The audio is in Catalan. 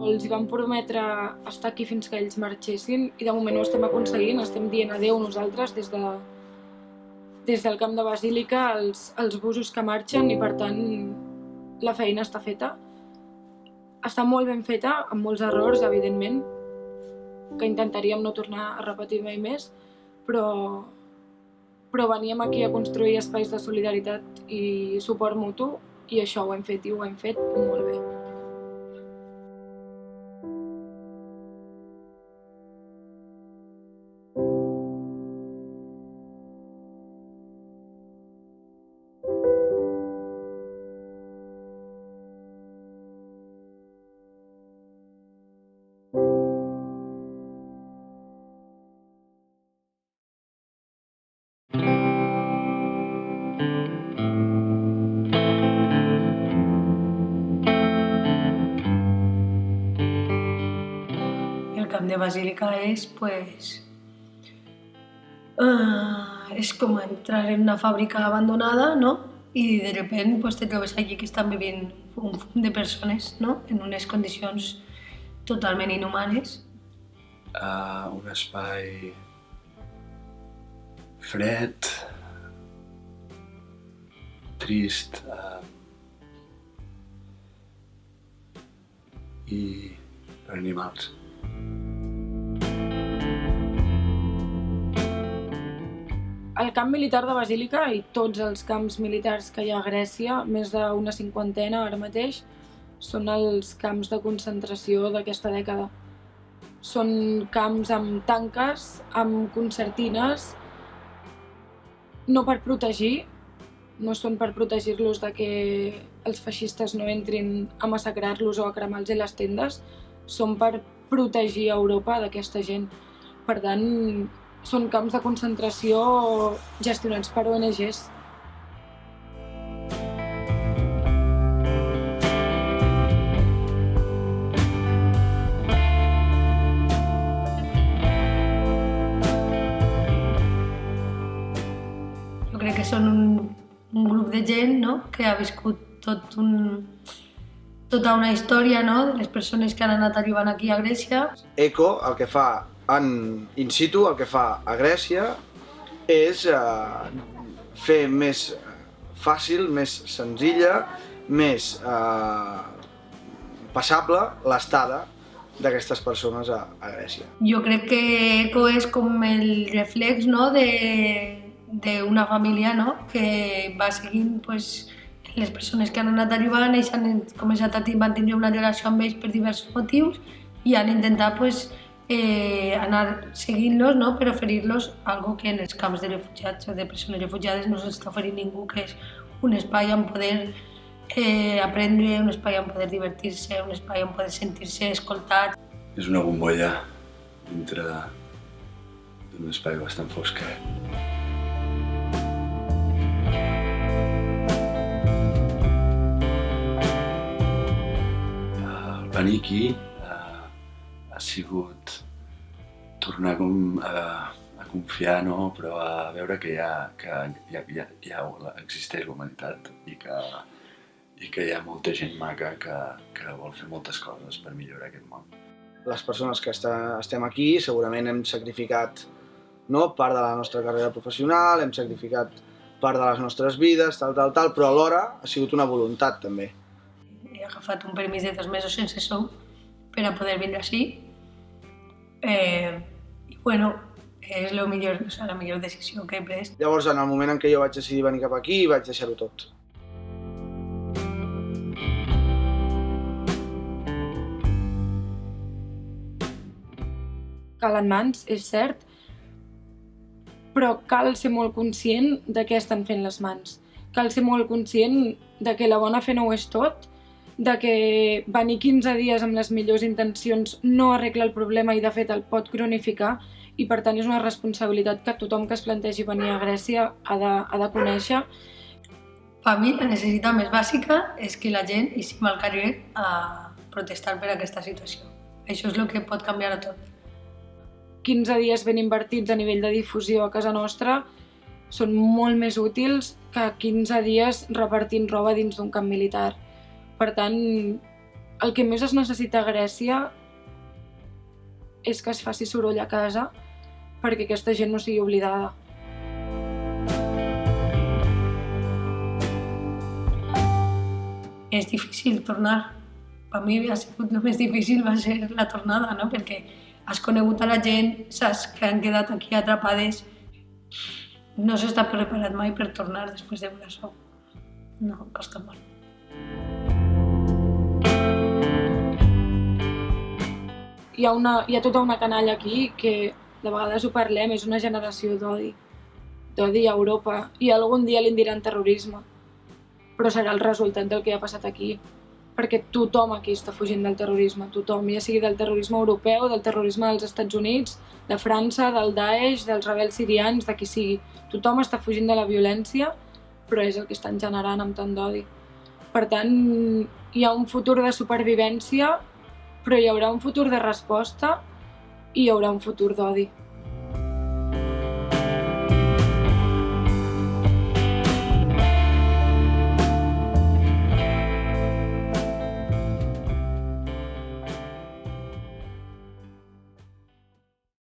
Els hi vam prometre estar aquí fins que ells marxessin i de moment ho estem aconseguint, estem dient adeu nosaltres des del camp de Basílica als busos que marxen i per tant la feina està feta. Està molt ben feta, amb molts errors, evidentment, que intentaríem no tornar a repetir mai més, però veníem aquí a construir espais de solidaritat i suport mutu i això ho hem fet i ho hem fet molt bé. El camp de Basílica es como entrar en una fábrica abandonada, ¿no? Y de repente pues, te trobes allí que estan vivint un fum de persones, no? En unes condicions totalment inhumanes. Un espai fred, trist i per animals. El camp militar de Basílica i tots els camps militars que hi ha a Grècia, més d'una 50 ara mateix, són els camps de concentració d'aquesta dècada. Són camps amb tanques, amb concertines, no per protegir, no són per protegir-los de que els feixistes no entrin a massacrar-los o a cremar-los les tendes, són per protegir Europa d'aquesta gent. Per tant, són camps de concentració gestionats per ONGs. Jo crec que són un grup de gent, no? Que ha viscut tota una història, no? De les persones que han anat arribant aquí a Grècia. ECO el que fa in situ, el que fa a Grècia és fer més fàcil, més senzilla, més passable l'estada d'aquestes persones a Grècia. Jo crec que ECO és com el reflex, no? d'una família, no? Que va seguint pues, les persones que han anat arribant, ells han començat a mantenir una relació amb ells per diversos motius i han intentat pues, anar seguint-los, no? Per oferir-los algo que en els camps de refugiats o de persones refugiades no s'està oferint ningú, que és un espai on poder aprendre, un espai on poder divertir-se, un espai on poder sentir-se escoltat. És una bombolla dintre d'un espai bastant fosc. El venir aquí ha sigut tornar a confiar, no? Però a veure que existeix l'humanitat i que hi ha molta gent maca que vol fer moltes coses per millorar aquest món. Les persones que estem aquí segurament hem sacrificat, no, part de la nostra carrera professional, hem sacrificat part de les nostres vides, tal, però alhora ha sigut una voluntat també. He agafat un permís de 2 mesos sense sou per a poder vindre així. I bueno, és la millor decisió que he pres. Llavors, en el moment en què jo vaig decidir venir cap aquí, vaig deixar-ho tot. Calen mans, és cert, però cal ser molt conscient de què estan fent les mans. Cal ser molt conscient de que la bona fe no ho és tot, de que venir 15 dies amb les millors intencions no arregla el problema i de fet el pot cronificar i per tant és una responsabilitat que tothom que es plantegi venir a Grècia ha de conèixer. Per mi la necessitat més bàsica és que la gent eixim al carrer a protestar per aquesta situació. Això és el que pot canviar tot. 15 dies ben invertits a nivell de difusió a casa nostra són molt més útils que 15 dies repartint roba dins d'un camp militar. Per tant, El que més es necessita a Grècia és que es faci soroll a casa perquè aquesta gent no sigui oblidada. És difícil tornar. Per mi ha sigut el més difícil va ser la tornada, no? Perquè has conegut a la gent, saps que han quedat aquí atrapades. No s'està preparat mai per tornar després de veure això. No, costa molt. Hi ha tota una canalla aquí que de vegades ho parlem, és una generació d'odi a Europa i algun dia li en diran terrorisme, però serà el resultat del que ha passat aquí, perquè tothom aquí està fugint del terrorisme, tothom, ja sigui del terrorisme europeu, del terrorisme dels Estats Units, de França, del Daesh, dels rebels sirians, de qui sigui. Tothom està fugint de la violència, però és el que estan generant amb tant d'odi. Per tant, hi ha un futur de supervivència, però hi haurà un futur de resposta i hi haurà un futur d'odi.